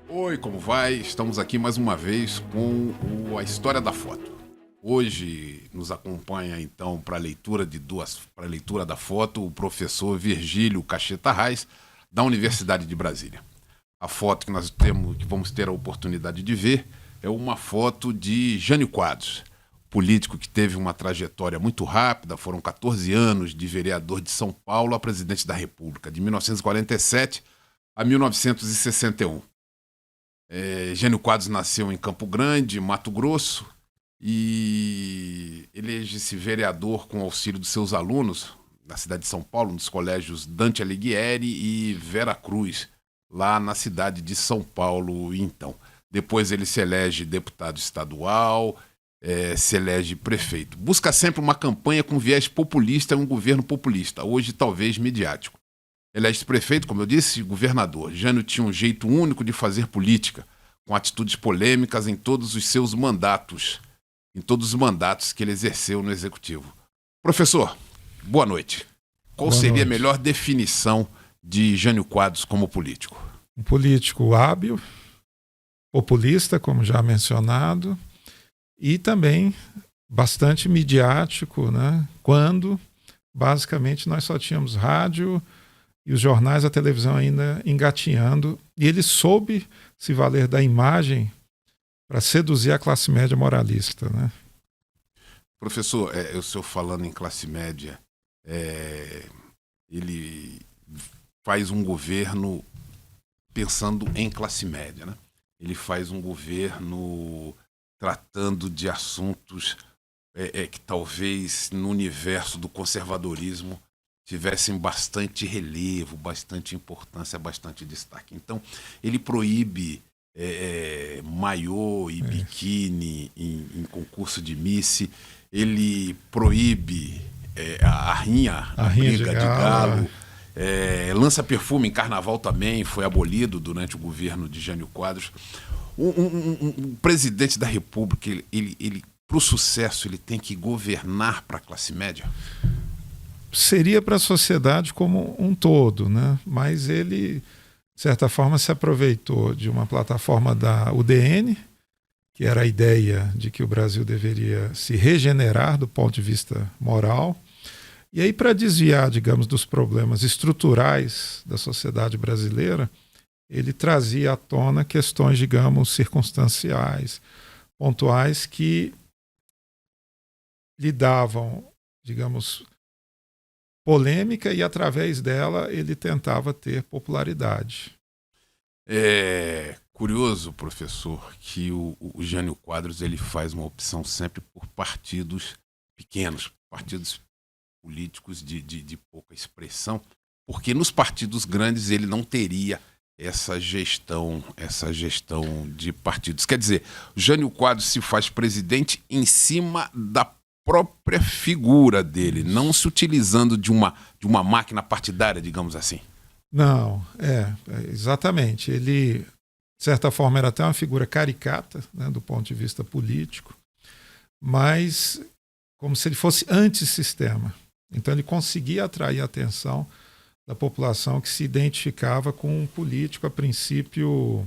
Oi, como vai? Estamos aqui mais uma vez com a História da Foto. Hoje nos acompanha então para a leitura da foto o professor Virgílio Cacheta Reis, da Universidade de Brasília. A foto que vamos ter a oportunidade de ver é uma foto de Jânio Quadros, político que teve uma trajetória muito rápida, foram 14 anos de vereador de São Paulo a presidente da República, de 1947 a 1961. Jânio Quadros nasceu em Campo Grande, Mato Grosso, e elege-se vereador com auxílio dos seus alunos na cidade de São Paulo, nos colégios Dante Alighieri e Vera Cruz, lá na cidade de São Paulo, então. Depois ele se elege deputado estadual, se elege prefeito. Busca sempre uma campanha com viés populista e um governo populista, hoje talvez midiático. Elege prefeito, como eu disse, governador. Jânio tinha um jeito único de fazer política, com atitudes polêmicas em todos os seus mandatos, em todos os mandatos que ele exerceu no Executivo. Professor, boa noite. Qual seria a melhor definição de Jânio Quadros como político? Um político hábil, populista, como já mencionado, e também bastante midiático, né? Quando, basicamente, nós só tínhamos rádio e os jornais, a televisão ainda engatinhando, e ele soube se valer da imagem para seduzir a classe média moralista, né? Professor, o senhor falando em classe média, ele faz um governo pensando em classe média, né? Ele faz um governo tratando de assuntos que talvez no universo do conservadorismo tivessem bastante relevo, bastante importância, bastante destaque. Então, ele proíbe maiô e biquíni em concurso de Miss, ele proíbe a briga de galo, lança perfume em carnaval também, foi abolido durante o governo de Jânio Quadros. Um presidente da República, ele para o sucesso, ele tem que governar para a classe média? Seria para a sociedade como um todo, né? Mas ele, de certa forma, se aproveitou de uma plataforma da UDN, que era a ideia de que o Brasil deveria se regenerar do ponto de vista moral, e aí para desviar, digamos, dos problemas estruturais da sociedade brasileira, ele trazia à tona questões, digamos, circunstanciais, pontuais, que lhe davam, digamos, polêmica, e através dela ele tentava ter popularidade. É curioso, professor, que o Jânio Quadros ele faz uma opção sempre por partidos pequenos, partidos políticos de pouca expressão, porque nos partidos grandes ele não teria essa gestão de partidos. Quer dizer, o Jânio Quadros se faz presidente em cima da própria figura dele, não se utilizando de uma máquina partidária, digamos assim. Não, exatamente. Ele, de certa forma, era até uma figura caricata, né, do ponto de vista político, mas como se ele fosse antissistema. Então ele conseguia atrair a atenção da população que se identificava com um político, a princípio,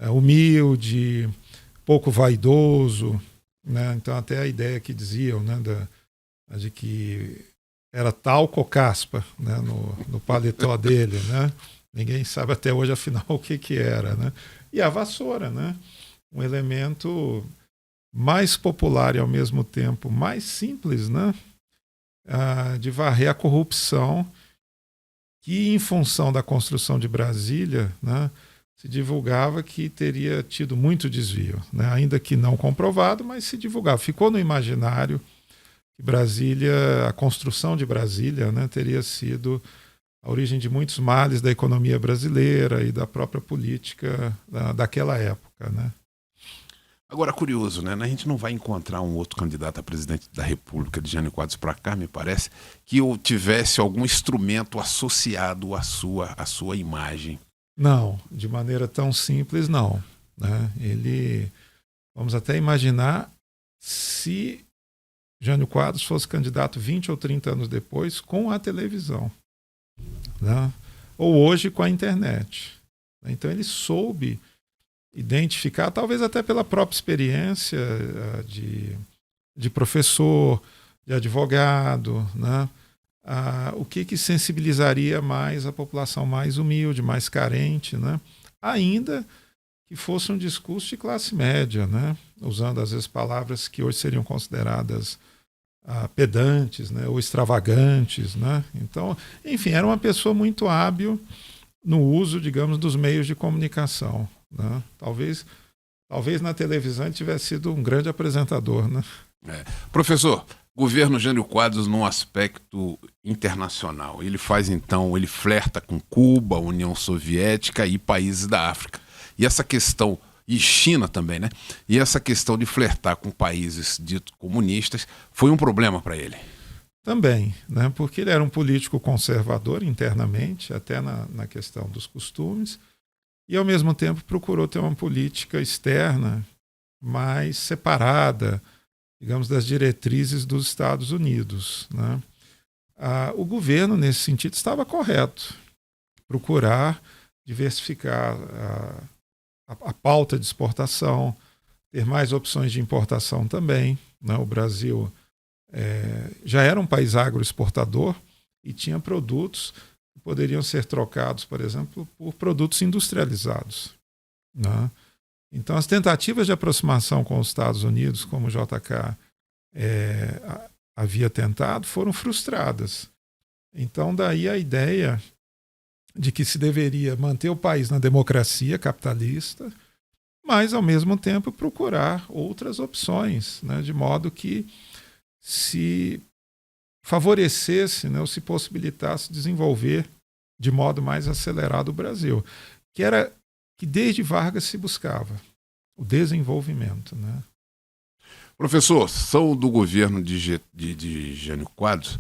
humilde, pouco vaidoso, né? Então até a ideia que diziam, né, de que era talco ou caspa, né, no paletó dele, né? Ninguém sabe até hoje afinal o que era, né? E a vassoura, né? Um elemento mais popular e ao mesmo tempo mais simples, né? De varrer a corrupção, que em função da construção de Brasília, né, se divulgava que teria tido muito desvio, né? Ainda que não comprovado, mas se divulgava. Ficou no imaginário que Brasília, a construção de Brasília, né, teria sido a origem de muitos males da economia brasileira e da própria política daquela época, né? Agora, curioso, né? A gente não vai encontrar um outro candidato a presidente da República de Jânio Quadros para cá, me parece, que tivesse algum instrumento associado à sua imagem. Não, de maneira tão simples, não, né? Vamos até imaginar se Jânio Quadros fosse candidato 20 ou 30 anos depois com a televisão, né? Ou hoje com a internet. Então ele soube identificar, talvez até pela própria experiência de professor, de advogado, né? O que sensibilizaria mais a população mais humilde, mais carente, né? Ainda que fosse um discurso de classe média, né? Usando às vezes palavras que hoje seriam consideradas pedantes, né? Ou extravagantes, né? Então, enfim, era uma pessoa muito hábil no uso, digamos, dos meios de comunicação, né? Talvez na televisão ele tivesse sido um grande apresentador, né? Professor, governo Jânio Quadros num aspecto internacional. Ele flerta com Cuba, União Soviética e países da África. E essa questão, e China também, né? E essa questão de flertar com países ditos comunistas foi um problema para ele. Também, né? Porque ele era um político conservador internamente, até na questão dos costumes, e ao mesmo tempo procurou ter uma política externa mais separada, digamos, das diretrizes dos Estados Unidos, né? O governo, nesse sentido, estava correto. Procurar diversificar a pauta de exportação, ter mais opções de importação também, né? O Brasil já era um país agroexportador e tinha produtos que poderiam ser trocados, por exemplo, por produtos industrializados, né? Então, as tentativas de aproximação com os Estados Unidos, como o JK havia tentado, foram frustradas. Então, daí a ideia de que se deveria manter o país na democracia capitalista, mas, ao mesmo tempo, procurar outras opções, né, de modo que se favorecesse, né, ou se possibilitasse desenvolver de modo mais acelerado o Brasil, que desde Vargas se buscava o desenvolvimento, né? Professor, são do governo de Jânio Quadros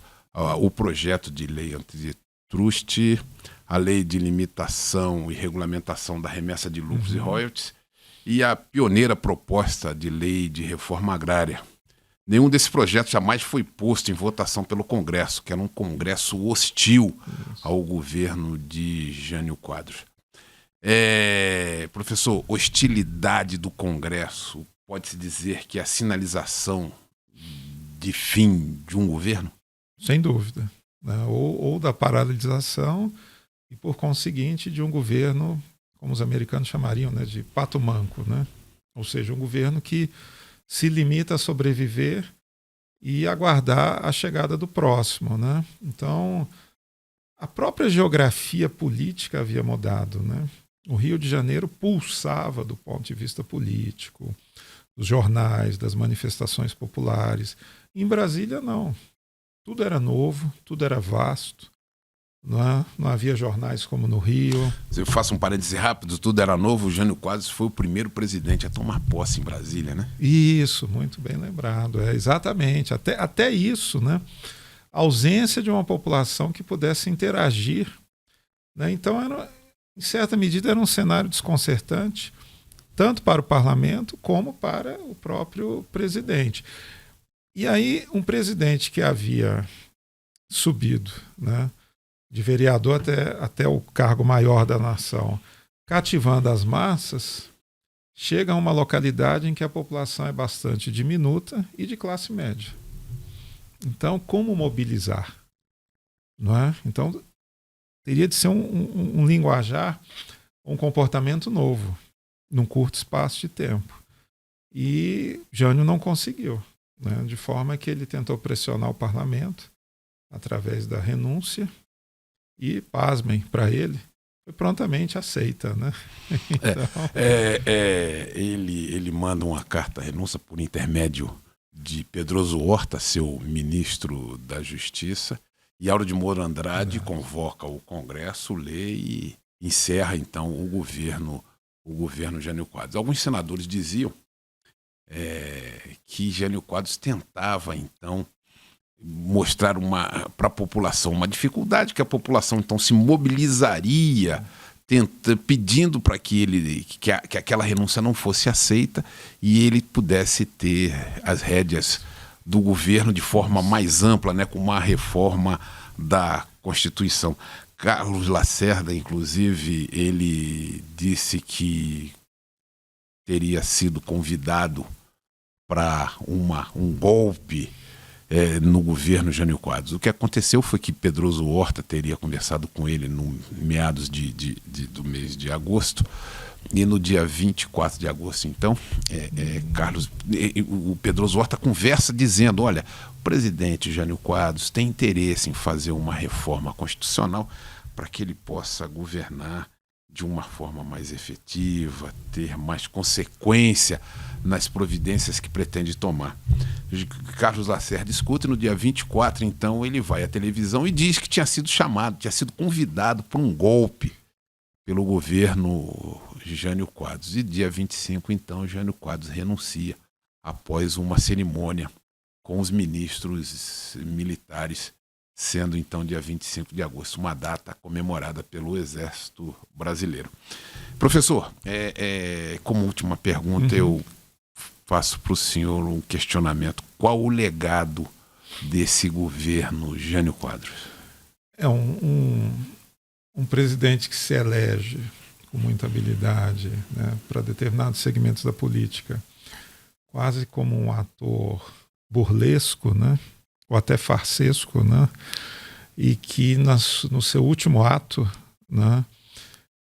o projeto de lei antitruste, a lei de limitação e regulamentação da remessa de lucros e royalties e a pioneira proposta de lei de reforma agrária. Nenhum desses projetos jamais foi posto em votação pelo Congresso, que era um Congresso hostil ao governo de Jânio Quadros. Professor, hostilidade do Congresso, pode-se dizer que é a sinalização de fim de um governo? Sem dúvida, né? Ou da paralisação e, por conseguinte, de um governo, como os americanos chamariam, né, de pato manco, né? Ou seja, um governo que se limita a sobreviver e aguardar a chegada do próximo, né? Então, a própria geografia política havia mudado, né? O Rio de Janeiro pulsava do ponto de vista político, dos jornais, das manifestações populares. Em Brasília, não. Tudo era novo, tudo era vasto. Não havia jornais como no Rio. Se eu faço um parêntese rápido, tudo era novo, o Jânio Quadros foi o primeiro presidente a tomar posse em Brasília, né? Isso, muito bem lembrado. Exatamente. Até isso, né? A ausência de uma população que pudesse interagir, né? Então, em certa medida, era um cenário desconcertante, tanto para o parlamento como para o próprio presidente. E aí, um presidente que havia subido, né, de vereador até o cargo maior da nação, cativando as massas, chega a uma localidade em que a população é bastante diminuta e de classe média. Então, como mobilizar? Não é? Então, teria de ser um linguajar, um comportamento novo, num curto espaço de tempo. E Jânio não conseguiu, né? De forma que ele tentou pressionar o parlamento através da renúncia e, pasmem para ele, foi prontamente aceita, né? Então... ele manda uma carta renúncia por intermédio de Pedroso Horta, seu ministro da Justiça, E Auro de Moura Andrade convoca o Congresso, lê e encerra, então, o governo Jânio Quadros. Alguns senadores diziam que Jânio Quadros tentava, então, mostrar para a população uma dificuldade, que a população, então, se mobilizaria pedindo para que aquela renúncia não fosse aceita e ele pudesse ter as rédeas do governo de forma mais ampla, né, com uma reforma da Constituição. Carlos Lacerda, inclusive, ele disse que teria sido convidado para um golpe no governo Jânio Quadros. O que aconteceu foi que Pedroso Horta teria conversado com ele no meados do mês de agosto, e no dia 24 de agosto, então, o Pedroso Horta conversa dizendo: olha, o presidente Jânio Quadros tem interesse em fazer uma reforma constitucional para que ele possa governar de uma forma mais efetiva, ter mais consequência nas providências que pretende tomar. Carlos Lacerda escuta, e no dia 24, então, ele vai à televisão e diz que tinha sido convidado para um golpe pelo governo Jânio Quadros. E dia 25, então, Jânio Quadros renuncia após uma cerimônia com os ministros militares, sendo então dia 25 de agosto, uma data comemorada pelo Exército Brasileiro. Professor, como última pergunta, eu faço para o senhor um questionamento. Qual o legado desse governo Jânio Quadros? É um presidente que se elege com muita habilidade, né, para determinados segmentos da política, quase como um ator burlesco, né, ou até farsesco, né, e que no seu último ato, né,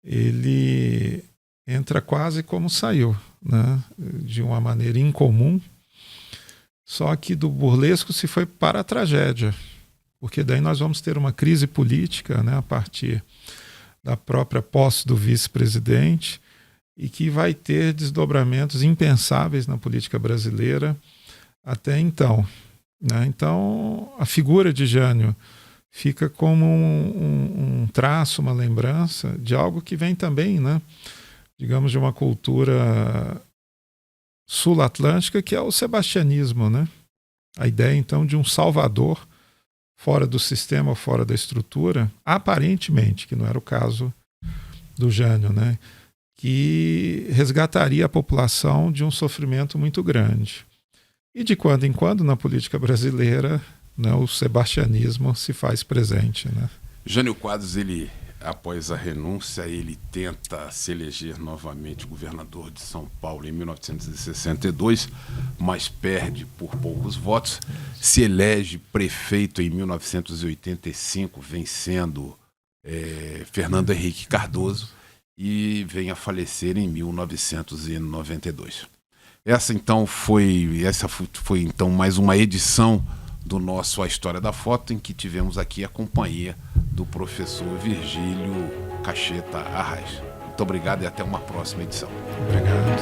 ele entra quase como saiu, né, de uma maneira incomum, só que do burlesco se foi para a tragédia, porque daí nós vamos ter uma crise política, né, a partir da própria posse do vice-presidente, e que vai ter desdobramentos impensáveis na política brasileira até então, né? Então, a figura de Jânio fica como um traço, uma lembrança de algo que vem também, né, digamos, de uma cultura sul-atlântica, que é o sebastianismo, né? A ideia, então, de um salvador fora do sistema, fora da estrutura, aparentemente, que não era o caso do Jânio, né, que resgataria a população de um sofrimento muito grande. E de quando em quando, na política brasileira, né, o sebastianismo se faz presente, né? Jânio Quadros, após a renúncia, ele tenta se eleger novamente governador de São Paulo em 1962, mas perde por poucos votos. Se elege prefeito em 1985, vencendo Fernando Henrique Cardoso, e vem a falecer em 1992. Essa foi então mais uma edição do nosso A História da Foto, em que tivemos aqui a companhia do professor Virgílio Cacheta Arraes. Muito obrigado e até uma próxima edição. Obrigado.